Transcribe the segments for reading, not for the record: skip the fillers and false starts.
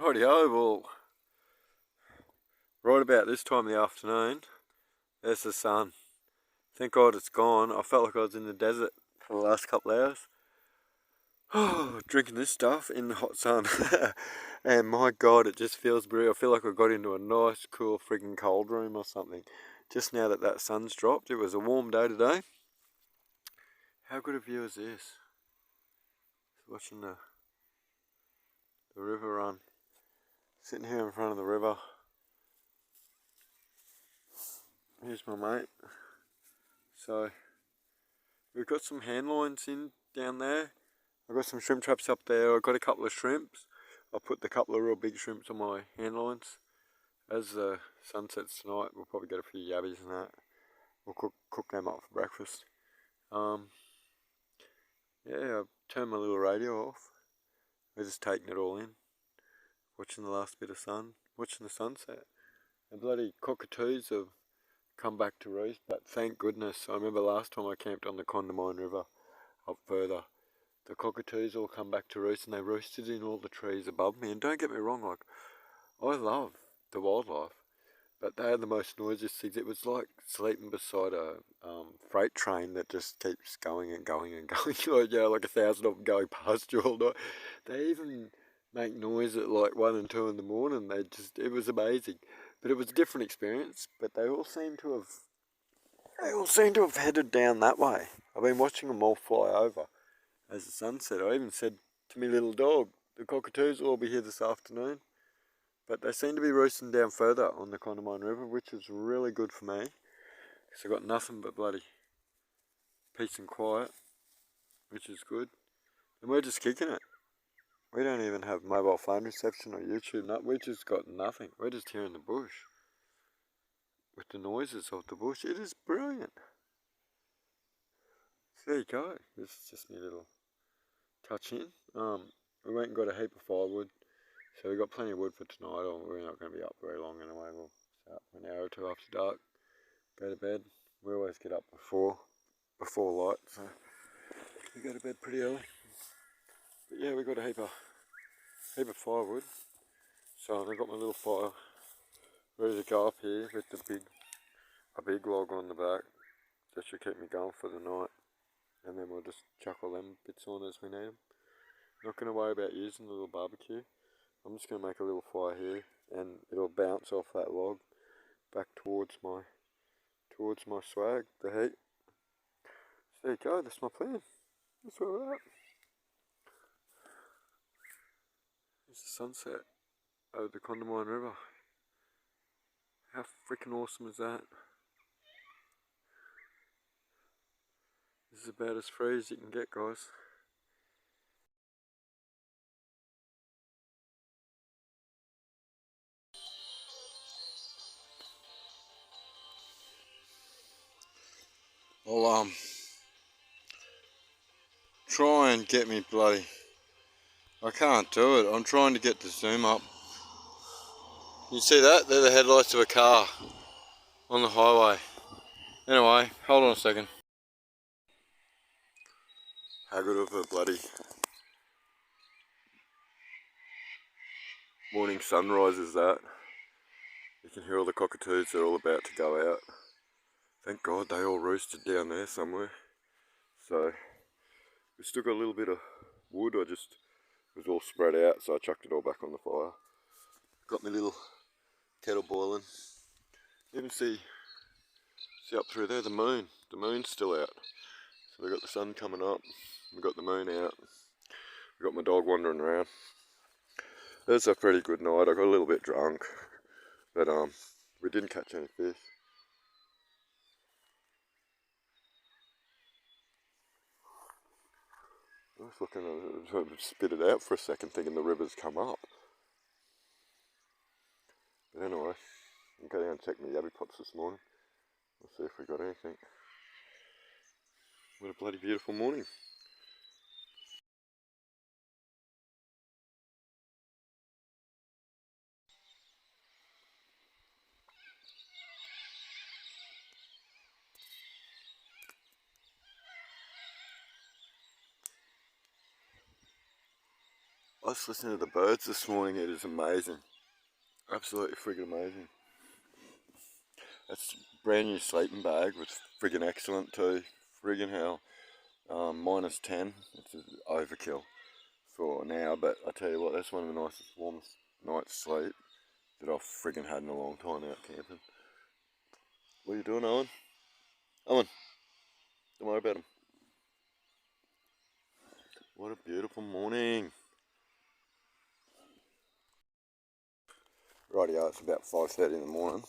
Rightio, well, right about this time of the afternoon, there's the sun. Thank God it's gone. I felt like I was in the desert for the last couple of hours. Oh, drinking this stuff in the hot sun. And my God, it just feels brilliant. I feel like I got into a nice, cool, freaking cold room or something. Just now that that sun's dropped. It was a warm day today. How good a view is this? Watching the river run. Sitting here in front of the river. Here's my mate. So, we've got some hand lines in down there. I've got some shrimp traps up there. I've got a couple of shrimps. I'll put the couple of real big shrimps on my hand lines. As the sun sets tonight, we'll probably get a few yabbies and that. We'll cook them up for breakfast. Yeah, I've turned my little radio off. We're just taking it all in. Watching the last bit of sun. Watching the sunset. The bloody cockatoos have come back to roost, but thank goodness. I remember last time I camped on the Condamine River up further. The cockatoos all come back to roost and they roosted in all the trees above me. And don't get me wrong, like, I love the wildlife, but they are the most noisiest things. It was like sleeping beside a freight train that just keeps going and going and going. Like, yeah, like 1,000 of them going past you all night. They even make noise at like 1 and 2 in the morning. It was amazing. But it was a different experience. But they all seem to have headed down that way. I've been watching them all fly over as the sun set. I even said to my little dog, the cockatoos will all be here this afternoon. But they seem to be roosting down further on the Condamine River, which is really good for me. Because I've got nothing but bloody peace and quiet, which is good. And we're just kicking it. We don't even have mobile phone reception or YouTube. We just got nothing. We're just here in the bush with the noises of the bush. It is brilliant. So there you go. This is just my little touch in. We went and got a heap of firewood. So we've got plenty of wood for tonight. We're not going to be up very long anyway. We'll stay up for an hour or two after dark. Go to bed. We always get up before light. So we go to bed pretty early. But yeah, we got a heap of firewood. So I've got my little fire ready to go up here with a big log on the back. That should keep me going for the night. And then we'll just chuck all them bits on as we need them. Not going to worry about using the little barbecue. I'm just going to make a little fire here and it'll bounce off that log back towards my swag, the heat. So there you go, that's my plan. That's where we're at. There's the sunset over the Condamine River. How freaking awesome is that? This is about as free as you can get, guys. Well, try and get me bloody... I can't do it. I'm trying to get the zoom up. You see that? They're the headlights of a car on the highway. Anyway, hold on a second. How good of a bloody morning sunrise is that? You can hear all the cockatoos, they're all about to go out. Thank God they all roosted down there somewhere. So, we still got a little bit of wood, it was all spread out, so I chucked it all back on the fire. Got my little kettle boiling. Even see up through there, the moon's still out. So we got the sun coming up, we got the moon out, we got my dog wandering around. It was a pretty good night. I got a little bit drunk, but we didn't catch any fish. I was looking at it, spit it out for a second, thinking the river's come up. But anyway, I'll go down and check my yabby pots this morning. We'll see if we got anything. What a bloody beautiful morning. I was listening to the birds this morning. It is amazing. Absolutely friggin' amazing. That's a brand new sleeping bag. Was friggin' excellent too. Friggin' hell. -10. It's an overkill for now, but I tell you what, that's one of the nicest, warmest nights sleep that I've friggin' had in a long time out camping. What are you doing, Owen? Owen, don't worry about him. What a beautiful morning. Rightio, it's about 5:30 in the morning.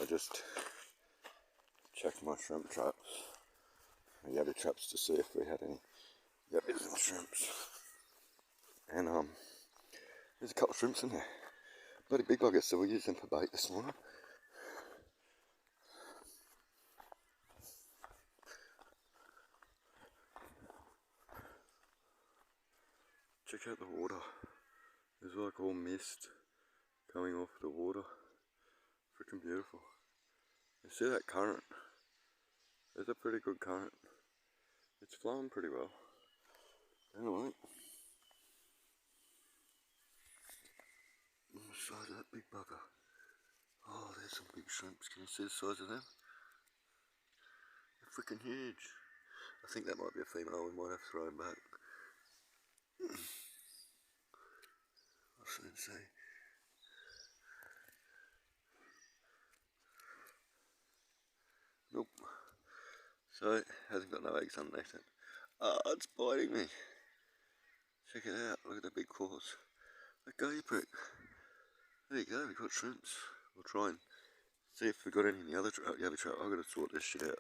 I just checked my shrimp traps, my yabby traps, to see if we had any yabbies and shrimps. And there's a couple of shrimps in there. Bloody big buggers, so we used them for bait this morning. Check out the water. There's like all mist coming off the water. Freaking beautiful. You see that current? There's a pretty good current. It's flowing pretty well. Anyway, on the size of that big bugger. Oh, there's some big shrimps. Can you see the size of them? They're freaking huge. I think that might be a female. We might have to throw him back. I'll soon see. Nope. So, it hasn't got no eggs underneath it. Oh, it's biting me. Check it out. Look at the big claws. Let go, you prick. There you go. We've got shrimps. We'll try and see if we've got any in the other trap. I've got to sort this shit out.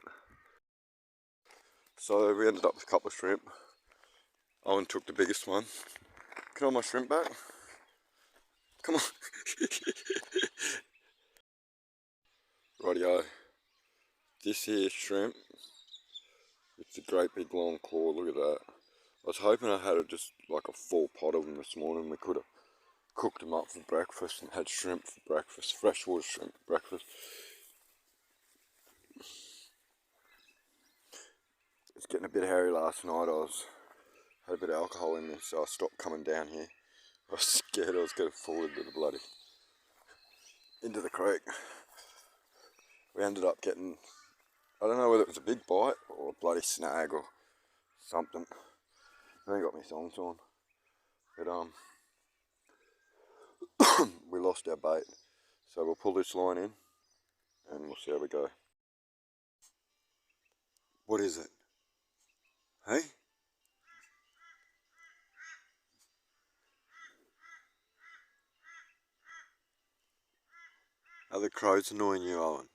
So we ended up with a couple of shrimp. Owen took the biggest one. Can I have my shrimp back? Come on. Rightio. This here shrimp, it's a great big long claw. Look at that. I was hoping I had just like a full pot of them this morning. We could have cooked them up for breakfast and had shrimp for breakfast, freshwater shrimp for breakfast. It was getting a bit hairy last night. Had a bit of alcohol in me, so I stopped coming down here. I was scared I was going to fall into the creek. We ended up getting, I don't know whether it was a big bite or a bloody snag or something. I ain't got my thongs on, but we lost our bait, so we'll pull this line in and we'll see how we go. What is it? Hey? Are the crows annoying you, Owen?